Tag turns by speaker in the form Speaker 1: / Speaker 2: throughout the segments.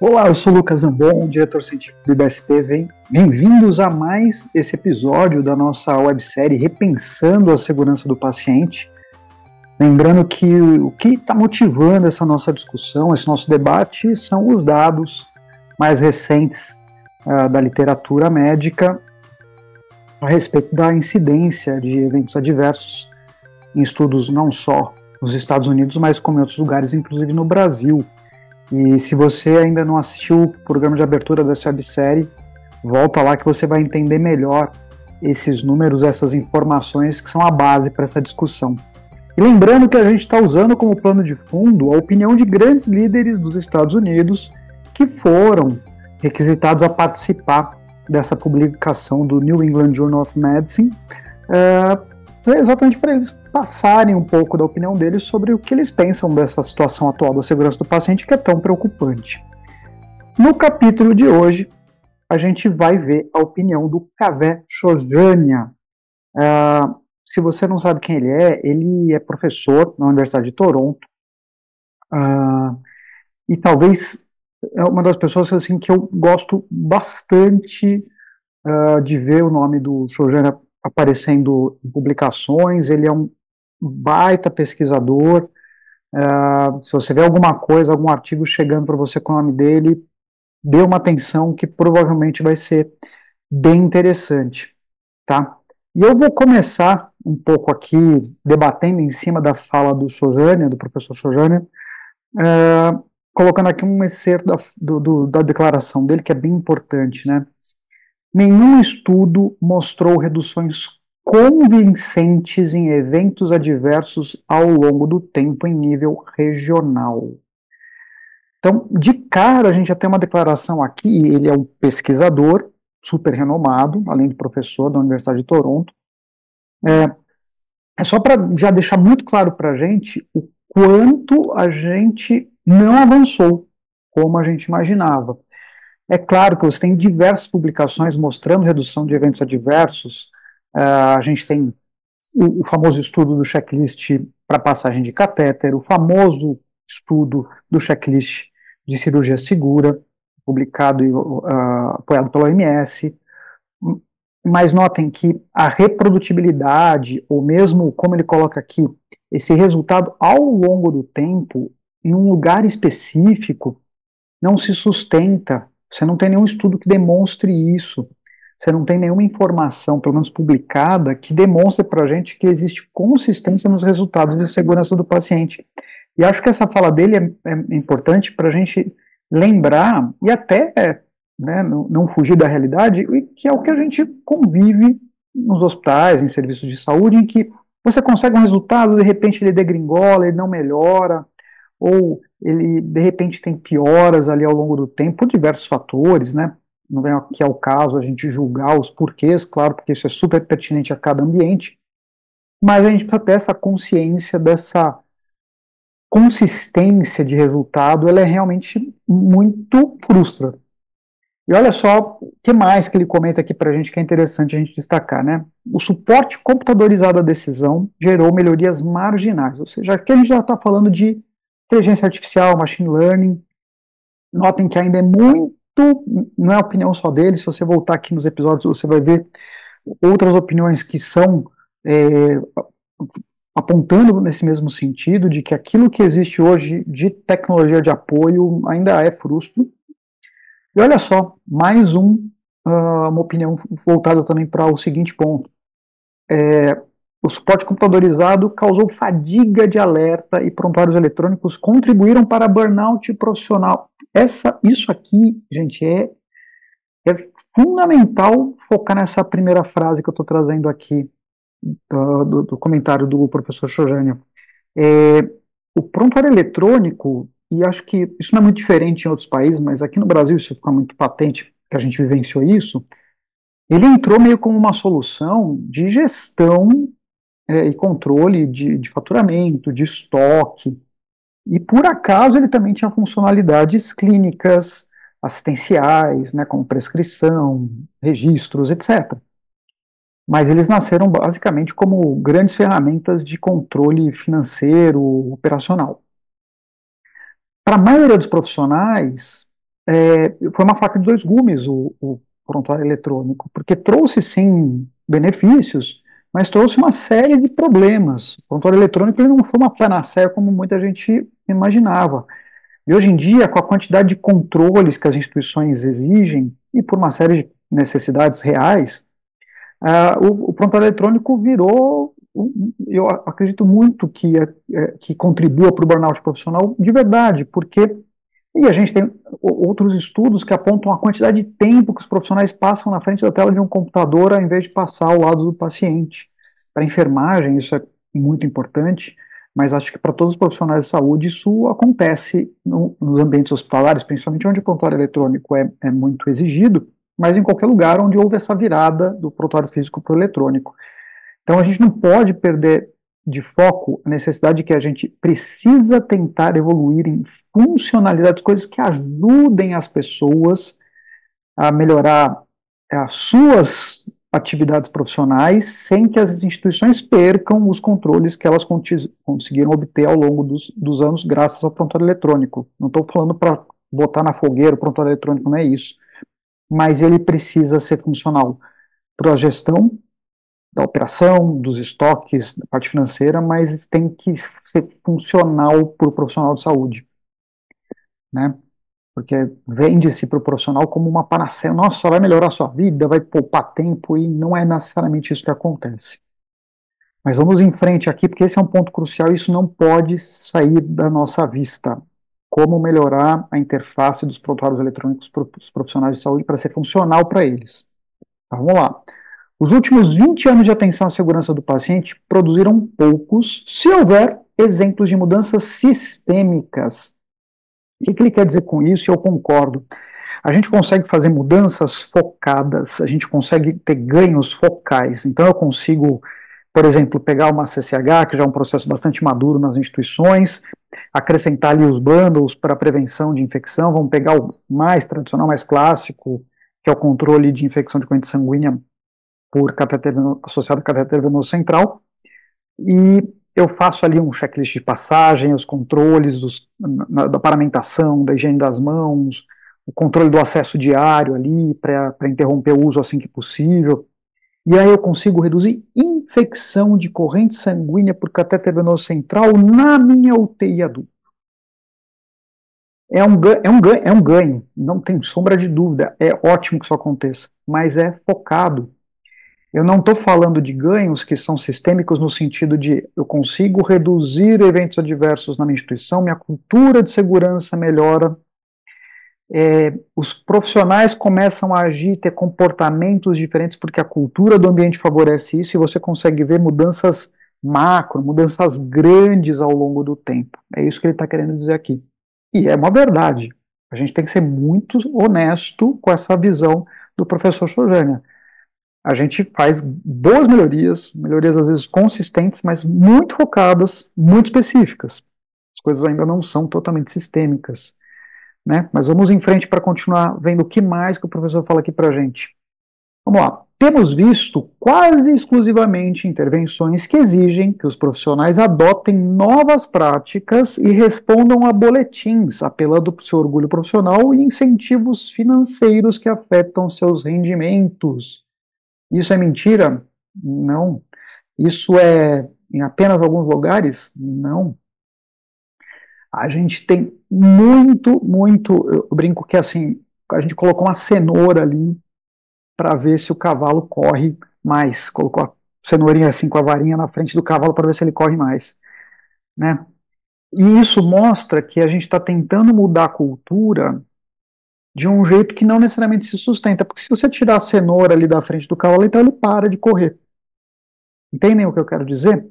Speaker 1: Olá, eu sou o Lucas Zambon, diretor científico do IBSP. Bem-vindos a mais esse episódio da nossa websérie Repensando a Segurança do Paciente. Lembrando que o que está motivando essa nossa discussão, esse nosso debate, são os dados mais recentes da literatura médica a respeito da incidência de eventos adversos em estudos não só nos Estados Unidos, mas como em outros lugares, inclusive no Brasil. E se você ainda não assistiu o programa de abertura dessa websérie, volta lá que você vai entender melhor esses números, essas informações que são a base para essa discussão. E lembrando que a gente está usando como plano de fundo a opinião de grandes líderes dos Estados Unidos que foram requisitados a participar dessa publicação do New England Journal of Medicine, exatamente para eles passarem um pouco da opinião deles sobre o que eles pensam dessa situação atual da segurança do paciente, que é tão preocupante. No capítulo de hoje, a gente vai ver a opinião do Kaveh Shoshani. Se você não sabe quem ele é professor na Universidade de Toronto, e talvez é uma das pessoas assim, que eu gosto bastante de ver o nome do Shoshani aparecendo em publicações. Ele é um baita pesquisador. Se você vê alguma coisa, algum artigo chegando para você com o nome dele, dê uma atenção que provavelmente vai ser bem interessante, tá? E eu vou começar um pouco aqui debatendo em cima da fala do Shoshani, do professor Shoshani, colocando aqui um excerto da declaração dele, que é bem importante, né? Nenhum estudo mostrou reduções convincentes em eventos adversos ao longo do tempo em nível regional. Então, de cara, a gente já tem uma declaração aqui. Ele é um pesquisador super renomado, além de professor da Universidade de Toronto. É só para já deixar muito claro para a gente o quanto a gente não avançou como a gente imaginava. É claro que você tem diversas publicações mostrando redução de eventos adversos. A gente tem o famoso estudo do checklist para passagem de catéter, o famoso estudo do checklist de cirurgia segura, publicado e apoiado pela OMS. Mas notem que a reprodutibilidade, ou mesmo, como ele coloca aqui, esse resultado ao longo do tempo, em um lugar específico, não se sustenta. Você não tem nenhum estudo que demonstre isso. Você não tem nenhuma informação, pelo menos publicada, que demonstre para a gente que existe consistência nos resultados de segurança do paciente. E acho que essa fala dele é importante para a gente lembrar, e até não fugir da realidade, que é o que a gente convive nos hospitais, em serviços de saúde, em que você consegue um resultado, de repente ele degringola, ele não melhora, ou ele, de repente, tem pioras ali ao longo do tempo, por diversos fatores, né? Não vem aqui ao caso a gente julgar os porquês, claro, porque isso é super pertinente a cada ambiente, mas a gente precisa ter essa consciência dessa consistência de resultado. Ela é realmente muito frustra. E olha só o que mais que ele comenta aqui para a gente que é interessante a gente destacar, né? O suporte computadorizado à decisão gerou melhorias marginais, ou seja, aqui a gente já está falando de inteligência artificial, machine learning. Notem que ainda é muito, não é a opinião só dele. Se você voltar aqui nos episódios, você vai ver outras opiniões que são apontando nesse mesmo sentido, de que aquilo que existe hoje de tecnologia de apoio ainda é frustro. E olha só, mais uma opinião voltada também para o seguinte ponto. O suporte computadorizado causou fadiga de alerta e prontuários eletrônicos contribuíram para burnout profissional. Isso aqui, gente, é fundamental focar nessa primeira frase que eu estou trazendo aqui do comentário do professor Shoshani. O prontuário eletrônico, e acho que isso não é muito diferente em outros países, mas aqui no Brasil isso fica muito patente, que a gente vivenciou isso. Ele entrou meio como uma solução de gestão e controle de faturamento, de estoque, e por acaso ele também tinha funcionalidades clínicas, assistenciais, né, como prescrição, registros, etc. Mas eles nasceram basicamente como grandes ferramentas de controle financeiro, operacional. Para a maioria dos profissionais, foi uma faca de dois gumes o prontuário eletrônico, porque trouxe sim benefícios, mas trouxe uma série de problemas. O prontuário eletrônico ele não foi uma panaceia como muita gente imaginava. E hoje em dia, com a quantidade de controles que as instituições exigem, e por uma série de necessidades reais, o prontuário eletrônico virou, eu acredito muito que contribua para o burnout profissional de verdade, porque e a gente tem outros estudos que apontam a quantidade de tempo que os profissionais passam na frente da tela de um computador ao invés de passar ao lado do paciente. Para a enfermagem, isso é muito importante, mas acho que para todos os profissionais de saúde isso acontece nos ambientes hospitalares, principalmente onde o prontuário eletrônico é muito exigido, mas em qualquer lugar onde houve essa virada do prontuário físico para o eletrônico. Então a gente não pode perder de foco a necessidade de que a gente precisa tentar evoluir em funcionalidades, coisas que ajudem as pessoas a melhorar as suas atividades profissionais sem que as instituições percam os controles que elas conseguiram obter ao longo dos anos graças ao prontuário eletrônico. Não estou falando para botar na fogueira o prontuário eletrônico, não é isso. Mas ele precisa ser funcional para a gestão da operação, dos estoques, da parte financeira, mas tem que ser funcional para o profissional de saúde, né? Porque vende-se para o profissional como uma panaceia, nossa, vai melhorar a sua vida, vai poupar tempo, e não é necessariamente isso que acontece. Mas vamos em frente aqui, porque esse é um ponto crucial e isso não pode sair da nossa vista. Como melhorar a interface dos prontuários eletrônicos para os profissionais de saúde para ser funcional para eles. Tá, vamos lá. Os últimos 20 anos de atenção à segurança do paciente produziram poucos, se houver, exemplos de mudanças sistêmicas. O que ele quer dizer com isso? Eu concordo. A gente consegue fazer mudanças focadas, a gente consegue ter ganhos focais. Então eu consigo, por exemplo, pegar uma CCH, que já é um processo bastante maduro nas instituições, acrescentar ali os bundles para prevenção de infecção, vamos pegar o mais tradicional, mais clássico, que é o controle de infecção de corrente sanguínea por catéter associado a catéter venoso central, e eu faço ali um checklist de passagem, os controles da paramentação, da higiene das mãos, o controle do acesso diário ali, para interromper o uso assim que possível, e aí eu consigo reduzir infecção de corrente sanguínea por catéter venoso central na minha UTI adulta. É um ganho, não tem sombra de dúvida, é ótimo que isso aconteça, mas é focado. Eu não estou falando de ganhos que são sistêmicos no sentido de eu consigo reduzir eventos adversos na minha instituição, minha cultura de segurança melhora, os profissionais começam a agir, ter comportamentos diferentes porque a cultura do ambiente favorece isso e você consegue ver mudanças macro, mudanças grandes ao longo do tempo. É isso que ele está querendo dizer aqui. E é uma verdade. A gente tem que ser muito honesto com essa visão do professor Shojânia. A gente faz boas melhorias às vezes consistentes, mas muito focadas, muito específicas. As coisas ainda não são totalmente sistêmicas, né? Mas vamos em frente para continuar vendo o que mais que o professor fala aqui para a gente. Vamos lá. Temos visto quase exclusivamente intervenções que exigem que os profissionais adotem novas práticas e respondam a boletins, apelando para o seu orgulho profissional e incentivos financeiros que afetam seus rendimentos. Isso é mentira? Não. Isso é em apenas alguns lugares? Não. A gente tem eu brinco que assim, a gente colocou uma cenoura ali para ver se o cavalo corre mais. Colocou a cenourinha assim com a varinha na frente do cavalo para ver se ele corre mais, né? E isso mostra que a gente está tentando mudar a cultura de um jeito que não necessariamente se sustenta, porque se você tirar a cenoura ali da frente do cavalo, então ele para de correr. Entendem o que eu quero dizer?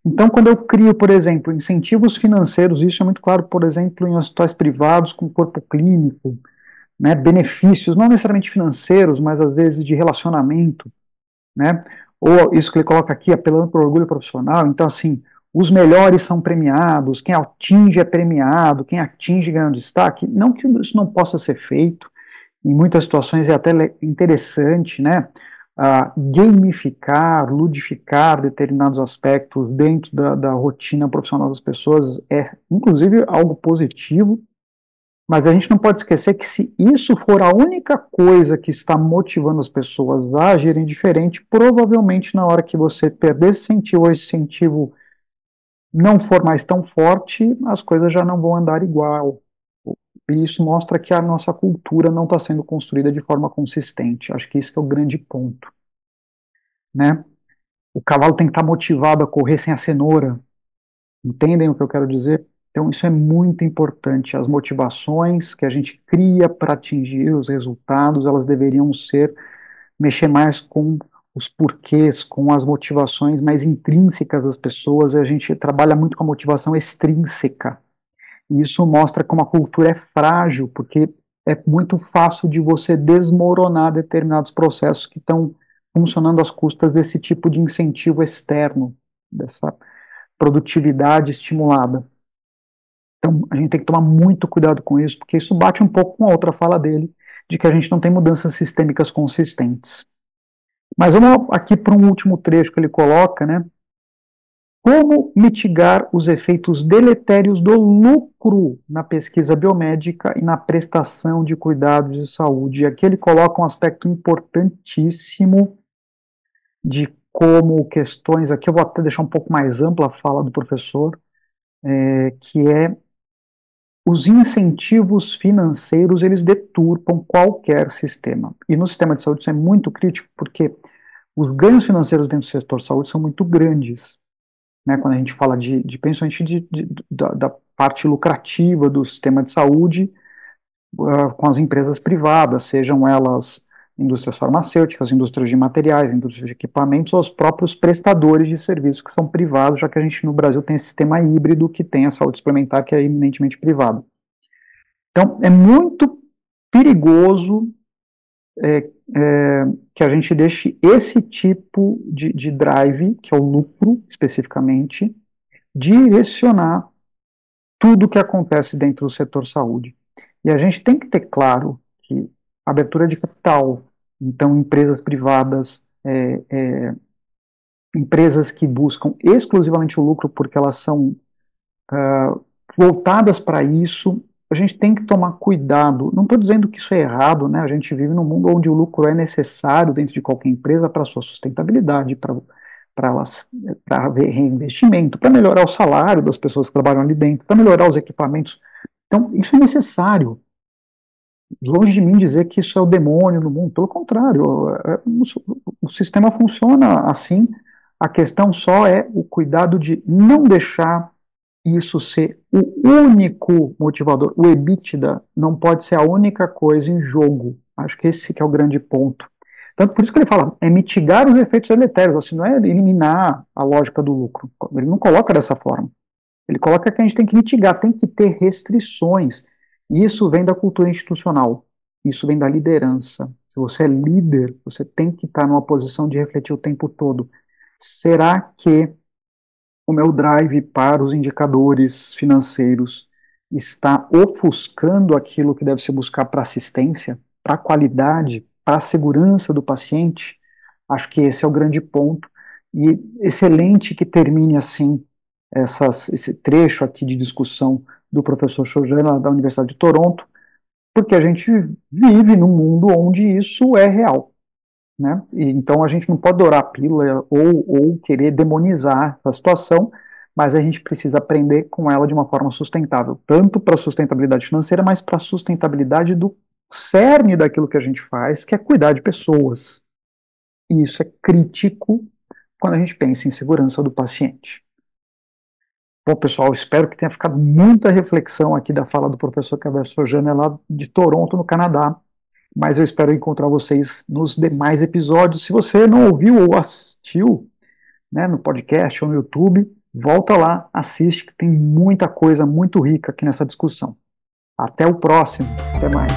Speaker 1: Então, quando eu crio, por exemplo, incentivos financeiros, isso é muito claro, por exemplo, em hospitais privados com corpo clínico, né, benefícios, não necessariamente financeiros, mas às vezes de relacionamento, né, ou isso que ele coloca aqui, apelando para o orgulho profissional, então assim, os melhores são premiados, quem atinge é premiado, quem atinge ganha um destaque, não que isso não possa ser feito, em muitas situações é até interessante, né, gamificar, ludificar determinados aspectos dentro da rotina profissional das pessoas é, inclusive, algo positivo, Mas a gente não pode esquecer que se isso for a única coisa que está motivando as pessoas a agirem diferente, provavelmente na hora que você perder esse incentivo, ou esse incentivo não for mais tão forte, as coisas já não vão andar igual. E isso mostra que a nossa cultura não está sendo construída de forma consistente. Acho que isso é o grande ponto, né? O cavalo tem que estar motivado a correr sem a cenoura. Entendem o que eu quero dizer? Então, isso é muito importante. As motivações que a gente cria para atingir os resultados, elas deveriam mexer mais com os porquês, com as motivações mais intrínsecas das pessoas, e a gente trabalha muito com a motivação extrínseca. E isso mostra como a cultura é frágil, porque é muito fácil de você desmoronar determinados processos que estão funcionando às custas desse tipo de incentivo externo, dessa produtividade estimulada. Então, a gente tem que tomar muito cuidado com isso, porque isso bate um pouco com a outra fala dele, de que a gente não tem mudanças sistêmicas consistentes. Mas vamos aqui para um último trecho que ele coloca, né? Como mitigar os efeitos deletérios do lucro na pesquisa biomédica e na prestação de cuidados de saúde? E aqui ele coloca um aspecto importantíssimo de como questões, aqui eu vou até deixar um pouco mais ampla a fala do professor, que é os incentivos financeiros, eles deturpam qualquer sistema. E no sistema de saúde isso é muito crítico, porque os ganhos financeiros dentro do setor de saúde são muito grandes, né, quando a gente fala principalmente da parte lucrativa do sistema de saúde, com as empresas privadas, sejam elas indústrias farmacêuticas, indústrias de materiais, indústrias de equipamentos, ou os próprios prestadores de serviços que são privados, já que a gente no Brasil tem esse sistema híbrido que tem a saúde suplementar, que é eminentemente privado. Então, é muito perigoso que a gente deixe esse tipo de drive, que é o lucro especificamente, direcionar tudo o que acontece dentro do setor saúde. E a gente tem que ter claro que abertura de capital, então empresas privadas, empresas que buscam exclusivamente o lucro porque elas são voltadas para isso, a gente tem que tomar cuidado. Não estou dizendo que isso é errado, né? A gente vive num mundo onde o lucro é necessário dentro de qualquer empresa para a sua sustentabilidade, para reinvestimento, para melhorar o salário das pessoas que trabalham ali dentro, para melhorar os equipamentos. Então, isso é necessário. Longe de mim dizer que isso é o demônio no mundo, pelo contrário, o sistema funciona assim, a questão só é o cuidado de não deixar isso ser o único motivador. O EBITDA não pode ser a única coisa em jogo. Acho que esse que é o grande ponto. Tanto por isso que ele fala, é mitigar os efeitos deletérios, assim, não é eliminar a lógica do lucro. Ele não coloca dessa forma. Ele coloca que a gente tem que mitigar, tem que ter restrições. E isso vem da cultura institucional, isso vem da liderança. Se você é líder, você tem que estar numa posição de refletir o tempo todo. Será que o meu drive para os indicadores financeiros está ofuscando aquilo que deve se buscar para assistência, para a qualidade, para a segurança do paciente? Acho que esse é o grande ponto. E excelente que termine assim esse trecho aqui de discussão do professor Chojana da Universidade de Toronto, porque a gente vive num mundo onde isso é real, né? E, então a gente não pode dourar a pílula ou querer demonizar a situação, mas a gente precisa aprender com ela de uma forma sustentável, tanto para a sustentabilidade financeira, mas para a sustentabilidade do cerne daquilo que a gente faz, que é cuidar de pessoas. E isso é crítico quando a gente pensa em segurança do paciente. Bom, pessoal, espero que tenha ficado muita reflexão aqui da fala do professor Cavell Sojana, lá de Toronto, no Canadá, mas eu espero encontrar vocês nos demais episódios. Se você não ouviu ou assistiu, né, no podcast ou no YouTube, volta lá, assiste, que tem muita coisa muito rica aqui nessa discussão. Até o próximo, até mais.